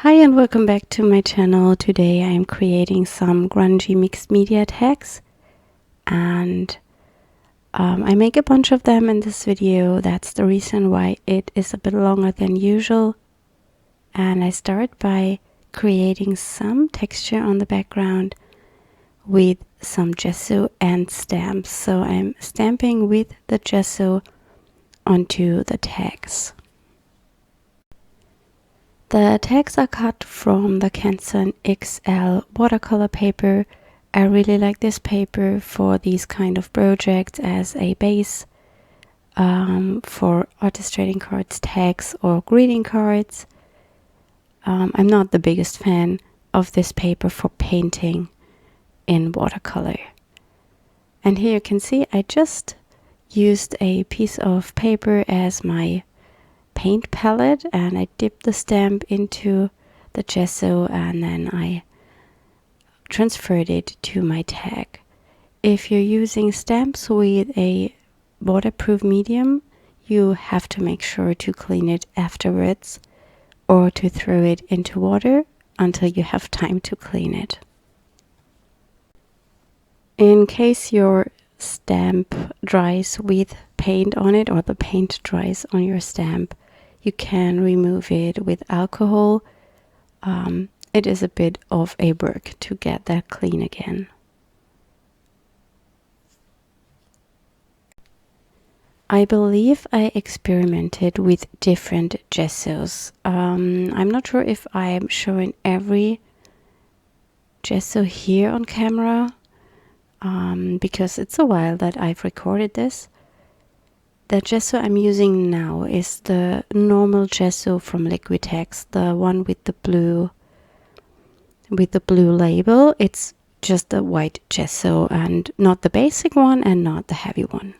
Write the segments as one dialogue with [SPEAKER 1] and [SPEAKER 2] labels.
[SPEAKER 1] Hi and welcome back to my channel. Today I am creating some grungy mixed media tags and I make a bunch of them in this video. That's the reason why it is a bit longer than usual. And I start by creating some texture on the background with some gesso and stamps. So I'm stamping with the gesso onto the tags. The tags are cut from the Canson XL watercolor paper. I really like this paper for these kind of projects as a base for artist trading cards, tags, or greeting cards. I'm not the biggest fan of this paper for painting in watercolor. And here you can see I just used a piece of paper as my paint palette and I dipped the stamp into the gesso and then I transferred it to my tag. If you're using stamps with a waterproof medium, you have to make sure to clean it afterwards or to throw it into water until you have time to clean it. In case your stamp dries with paint on it or the paint dries on your stamp, you can remove it with alcohol. It is a bit of a work to get that clean again. I believe I experimented with different gessos. I'm not sure if I'm showing every gesso here on camera because it's a while that I've recorded this. The gesso I'm using now is the normal gesso from Liquitex, the one with the blue label. It's just the white gesso and not the basic one and not the heavy one.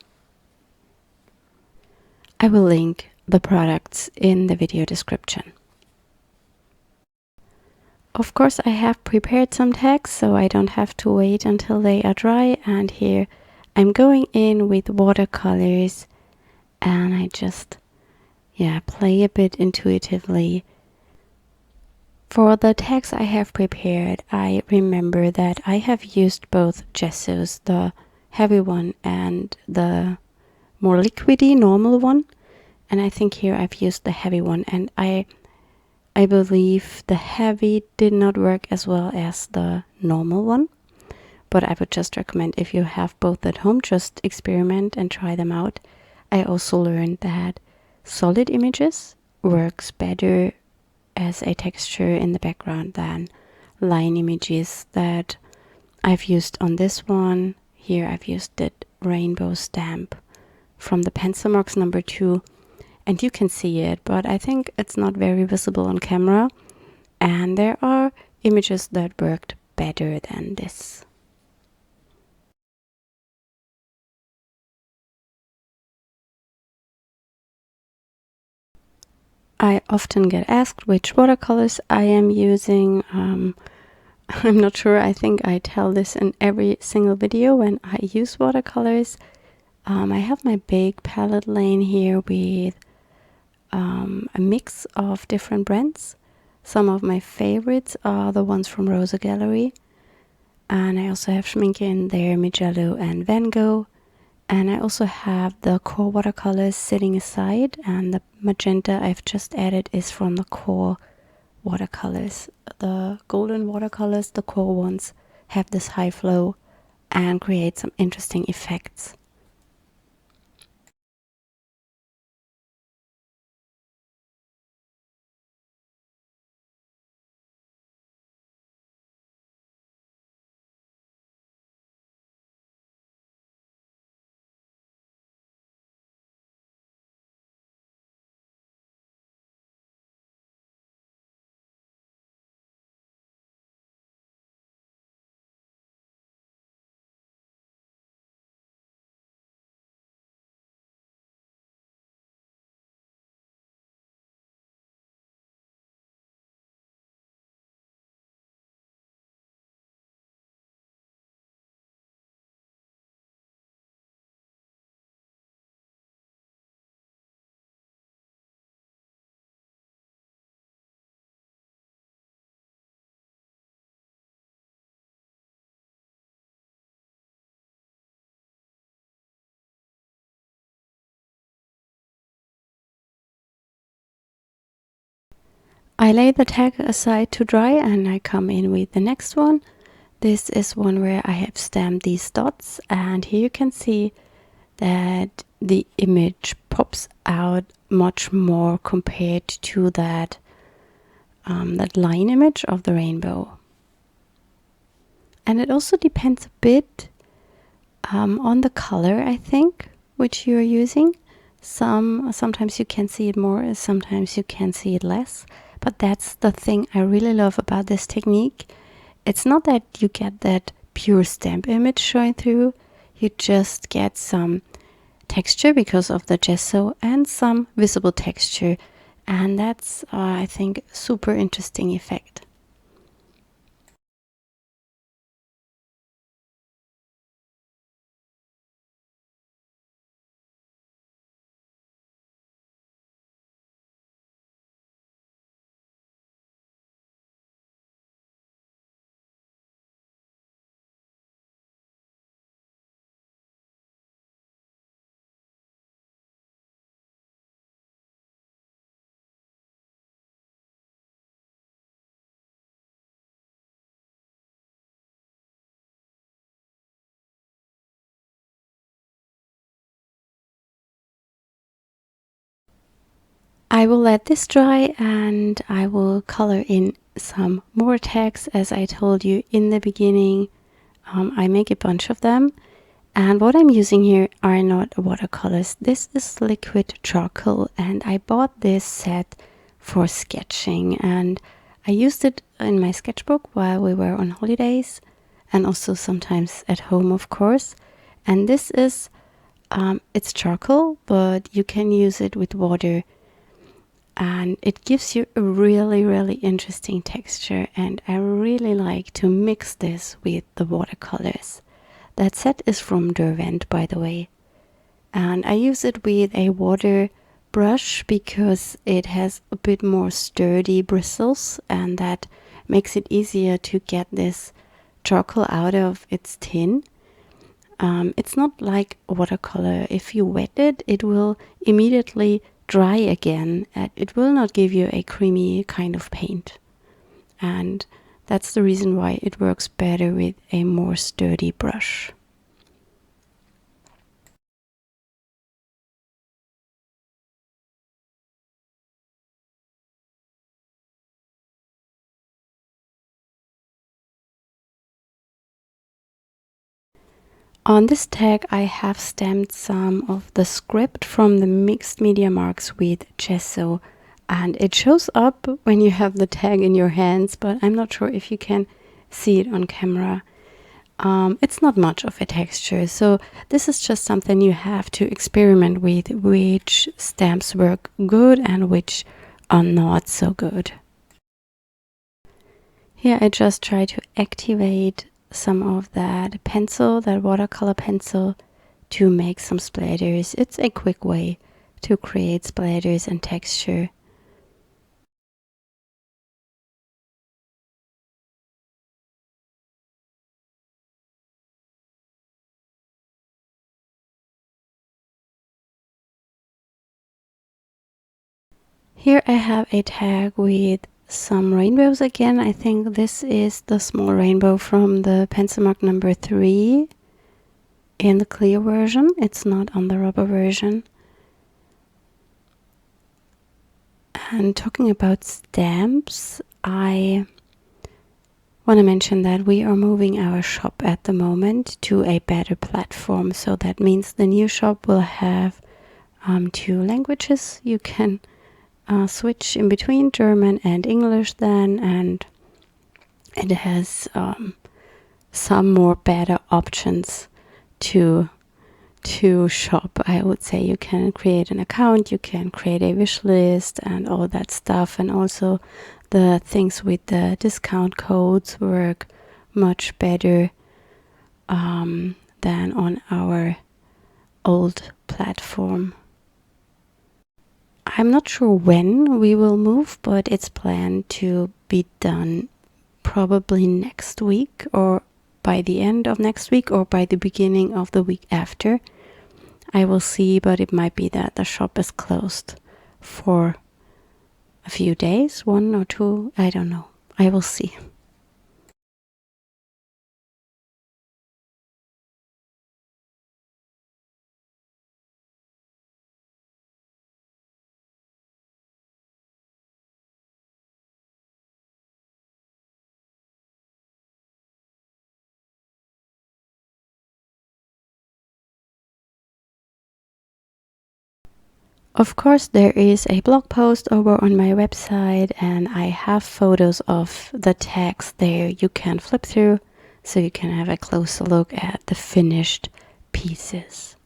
[SPEAKER 1] I will link the products in the video description. Of course, I have prepared some tags so I don't have to wait until they are dry, and here I'm going in with watercolors and I just play a bit intuitively. For the tags I have prepared, I remember that I have used both gessos, the heavy one and the more liquidy normal one, and I think here I've used the heavy one, and I believe the heavy did not work as well as the normal one, but I would just recommend if you have both at home, just experiment and try them out. I also learned that solid images works better as a texture in the background than line images that I've used on this one. Here I've used the rainbow stamp from the Pencil Marks number 2, and you can see it, but I think it's not very visible on camera, and there are images that worked better than this. I often get asked which watercolors I am using. I'm not sure, I think I tell this in every single video when I use watercolors. I have my big palette laying here with a mix of different brands. Some of my favorites are the ones from Rosa Gallery, and I also have Schminke in there, Mijello and Van Gogh. And I also have the core watercolors sitting aside, and the magenta I've just added is from the core watercolors. The golden watercolors, the core ones, have this high flow and create some interesting effects. I lay the tag aside to dry and I come in with the next one. This is one where I have stamped these dots, and here you can see that the image pops out much more compared to that line image of the rainbow. And it also depends a bit on the color, I think, which you're using. Sometimes you can see it more, sometimes you can see it less. But that's the thing I really love about this technique. It's not that you get that pure stamp image showing through. You just get some texture because of the gesso and some visible texture. And that's, I think, super interesting effect. I will let this dry and I will color in some more tags. As I told you in the beginning, I make a bunch of them. And what I'm using here are not watercolors. This is liquid charcoal, and I bought this set for sketching, and I used it in my sketchbook while we were on holidays, and also sometimes at home, of course. And this is, it's charcoal, but you can use it with water, and it gives you a really interesting texture, and I really like to mix this with the watercolors. That set is from Derwent, by the way. And I use it with a water brush because it has a bit more sturdy bristles, and that makes it easier to get this charcoal out of its tin. It's not like watercolor. If you wet it, it will immediately dry again, and it will not give you a creamy kind of paint. And that's the reason why it works better with a more sturdy brush. On this tag I have stamped some of the script from the mixed media marks with gesso, and it shows up when you have the tag in your hands, but I'm not sure if you can see it on camera. It's not much of a texture, so this is just something you have to experiment with, which stamps work good and which are not so good. Here I just try to activate some of that pencil, that watercolor pencil, to make some splatters. It's a quick way to create splatters and texture. Here I have a tag with some rainbows again. I think this is the small rainbow from the pencil mark number 3 in the clear version. It's not on the rubber version. And talking about stamps, I want to mention that we are moving our shop at the moment to a better platform. So that means the new shop will have 2 languages. You can switch in between German and English then, and it has some more better options to shop. I would say you can create an account, you can create a wish list and all that stuff, and also the things with the discount codes work much better than on our old platform. I'm not sure when we will move, but it's planned to be done probably next week, or by the end of next week, or by the beginning of the week after. I will see, but it might be that the shop is closed for a few days, 1 or 2, I don't know. I will see. Of course, there is a blog post over on my website, and I have photos of the tags there you can flip through so you can have a closer look at the finished pieces.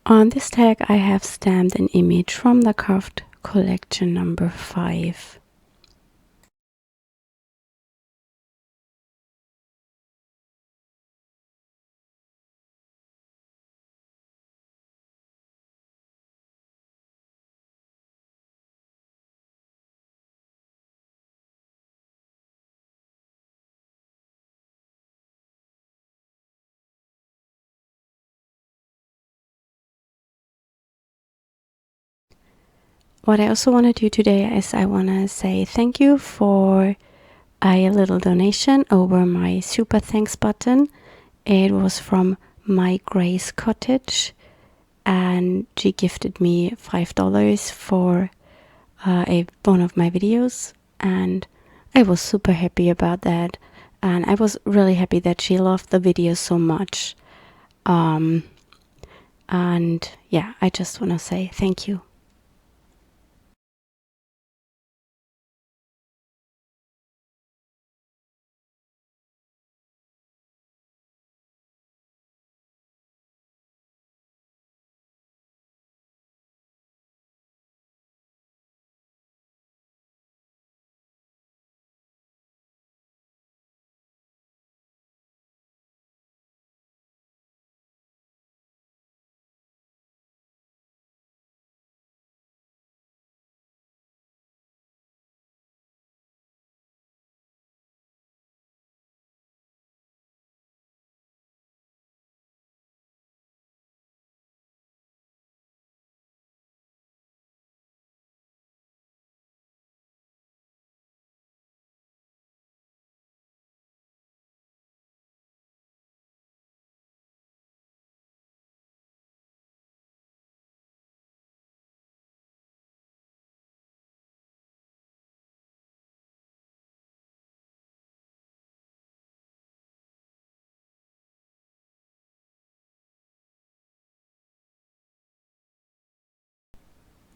[SPEAKER 1] On this tag I have stamped an image from the Craft collection number 5. What I also want to do today is I want to say thank you for a little donation over my super thanks button. It was from My Grace Cottage, and she gifted me $5 for one of my videos, and I was super happy about that, and I was really happy that she loved the video so much. And yeah, I just want to say thank you.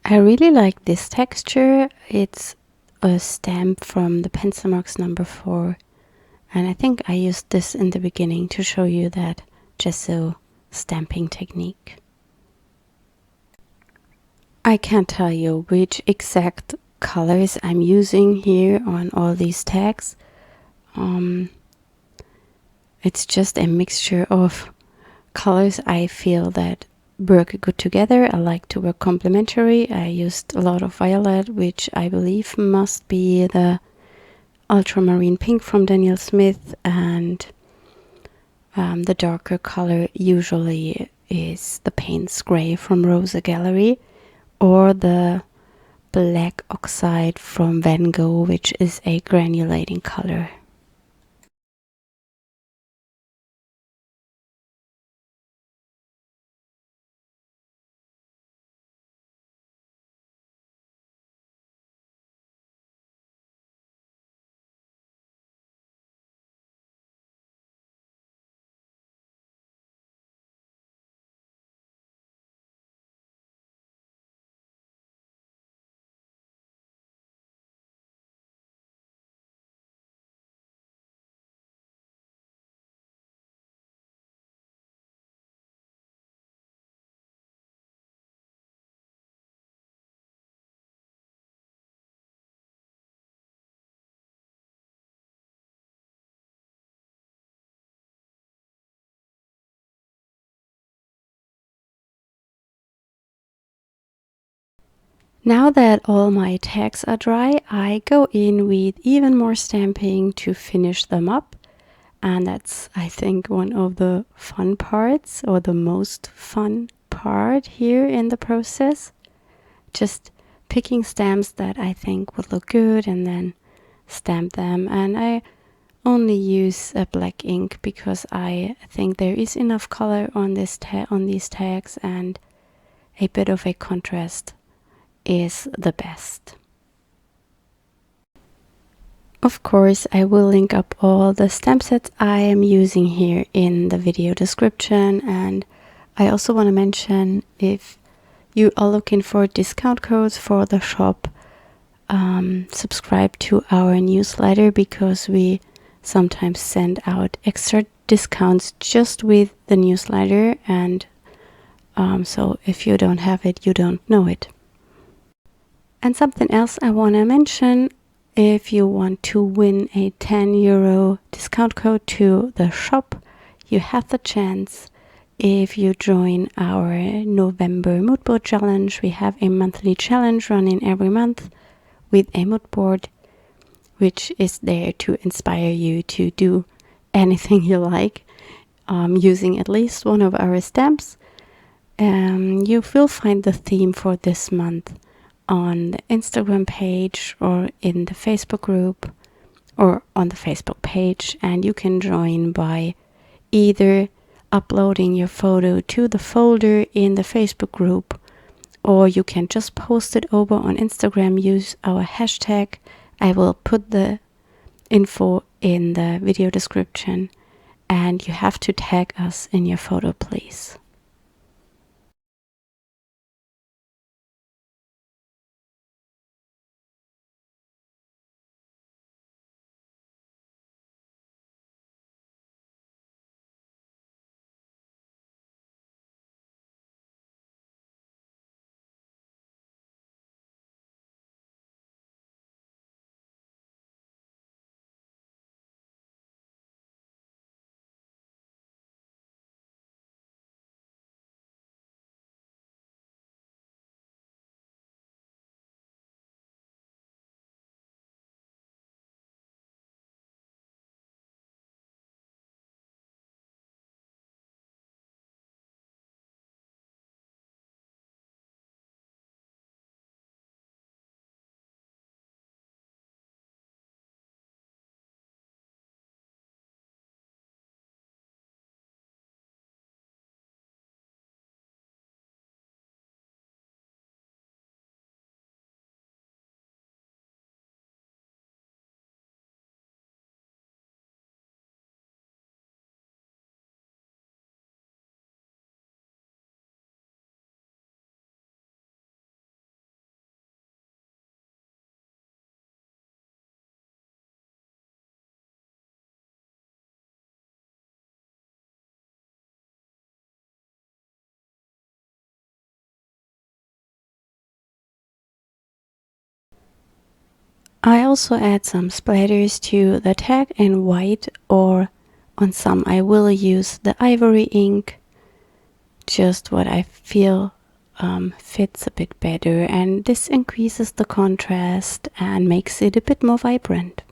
[SPEAKER 1] I really like this texture. It's a stamp from the pencil marks number 4, and I think I used this in the beginning to show you that gesso stamping technique. I can't tell you which exact colors I'm using here on all these tags. It's just a mixture of colors I feel that work good together. I like to work complementary. I used a lot of violet, which I believe must be the ultramarine pink from Daniel Smith, and the darker color usually is the Payne's Gray from Rosa Gallery, or the black oxide from Van Gogh, which is a granulating color. Now that all my tags are dry, I go in with even more stamping to finish them up. And that's, I think, one of the fun parts, or the most fun part here in the process. Just picking stamps that I think would look good and then stamp them. And I only use a black ink because I think there is enough color on this on these tags, and a bit of a contrast is the best. Of course, I will link up all the stamp sets I am using here in the video description, and I also want to mention, if you are looking for discount codes for the shop, subscribe to our newsletter, because we sometimes send out extra discounts just with the newsletter, and so if you don't have it, you don't know it. And something else I want to mention, if you want to win a €10 discount code to the shop, you have the chance if you join our November mood board challenge. We have a monthly challenge running every month with a mood board, which is there to inspire you to do anything you like, using at least one of our stamps. You will find the theme for this month on the Instagram page or in the Facebook group or on the Facebook page, and you can join by either uploading your photo to the folder in the Facebook group, or you can just post it over on Instagram. Use our hashtag. I will put the info in the video description, and you have to tag us in your photo, please. I also add some splatters to the tag in white, or on some I will use the ivory ink, just what I feel fits a bit better, and this increases the contrast and makes it a bit more vibrant.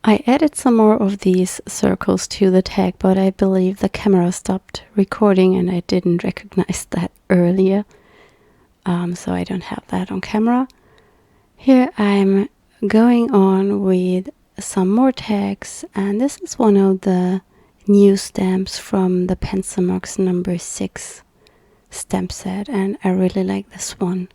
[SPEAKER 1] I added some more of these circles to the tag, but I believe the camera stopped recording and I didn't recognize that earlier. So I don't have that on camera. Here I'm going on with some more tags, and this is one of the new stamps from the Pencil Marks number 6 stamp set, and I really like this one.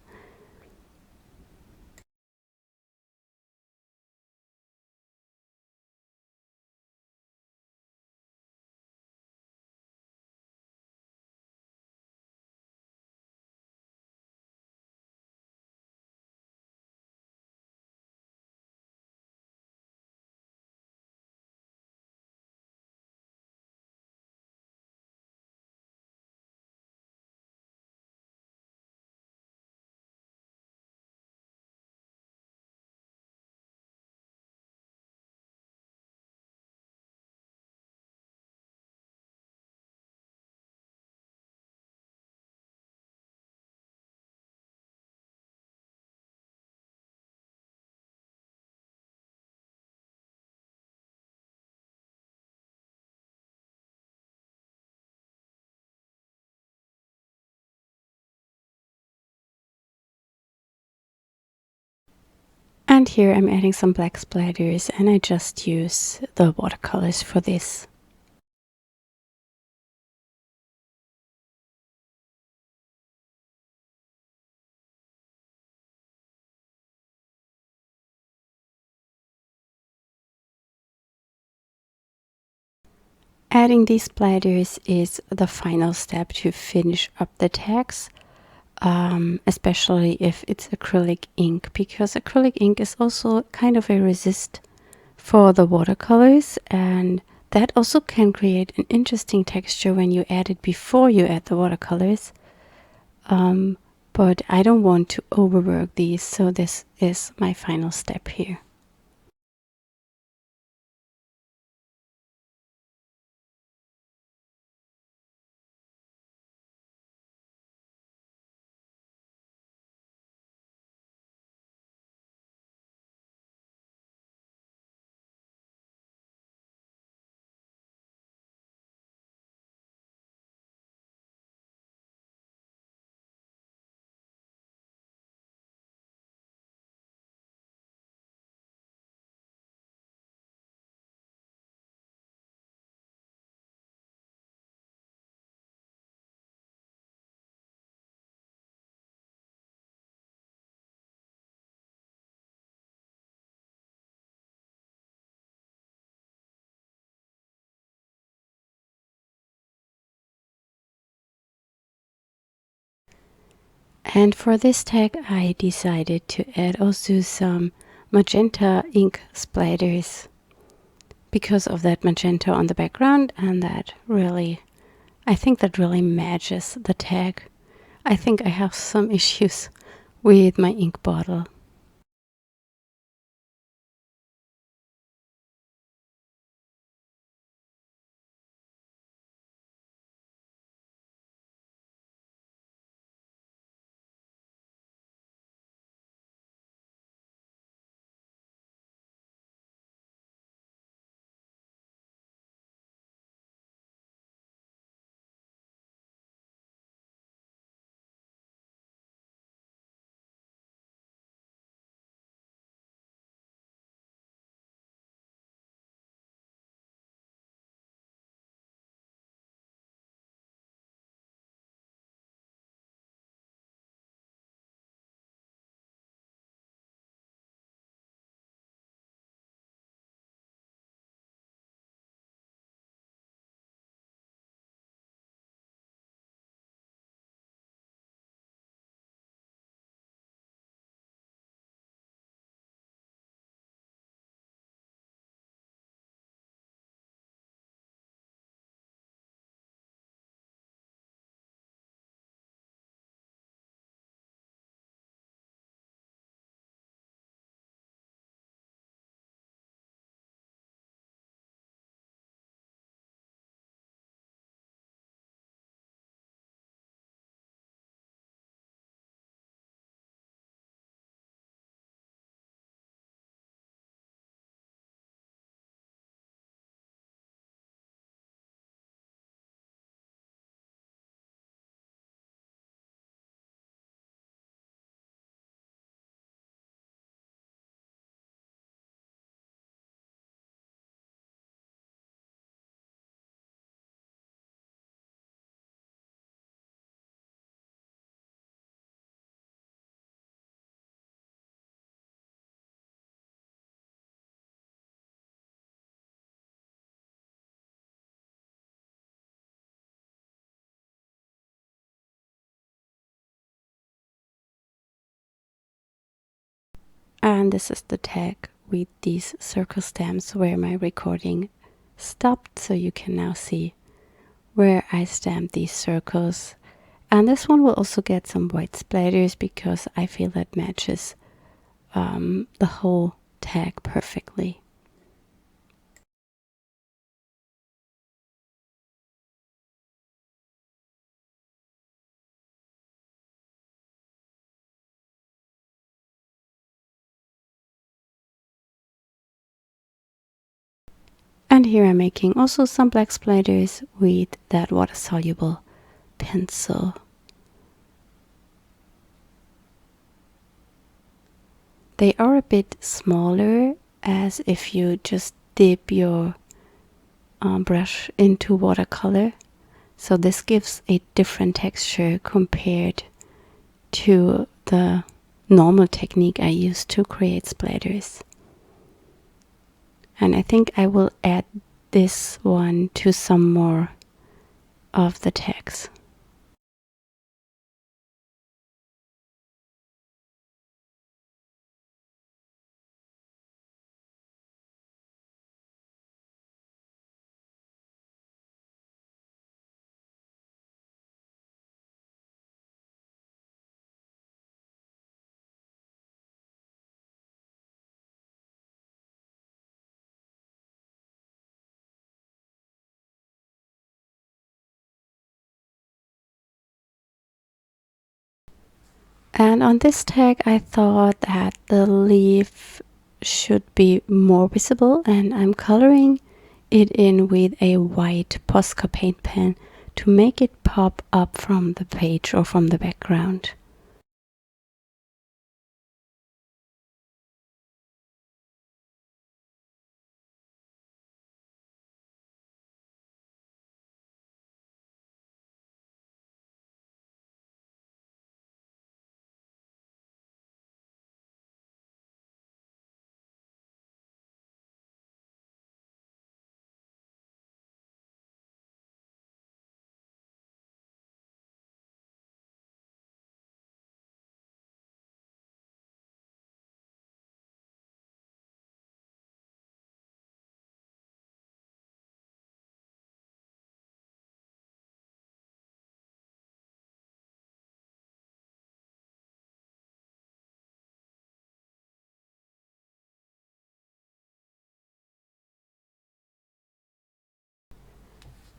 [SPEAKER 1] And here I'm adding some black splatters, and I just use the watercolors for this. Adding these splatters is the final step to finish up the tags, especially if it's acrylic ink, because acrylic ink is also kind of a resist for the watercolors, and that also can create an interesting texture when you add it before you add the watercolors. But I don't want to overwork these, so this is my final step here. And for this tag, I decided to add also some magenta ink splatters because of that magenta on the background, and that really, I think that really matches the tag. I think I have some issues with my ink bottle. And this is the tag with these circle stamps where my recording stopped, so you can now see where I stamped these circles. And this one will also get some white splatters because I feel that matches the whole tag perfectly. And here I'm making also some black splatters with that water-soluble pencil. They are a bit smaller, as if you just dip your brush into watercolor. So this gives a different texture compared to the normal technique I use to create splatters. And I think I will add this one to some more of the tags. And on this tag I thought that the leaf should be more visible, and I'm coloring it in with a white Posca paint pen to make it pop up from the page or from the background.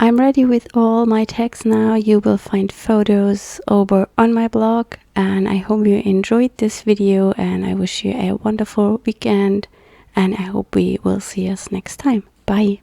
[SPEAKER 1] I'm ready with all my tags now. You will find photos over on my blog, and I hope you enjoyed this video, and I wish you a wonderful weekend, and I hope we will see us next time. Bye!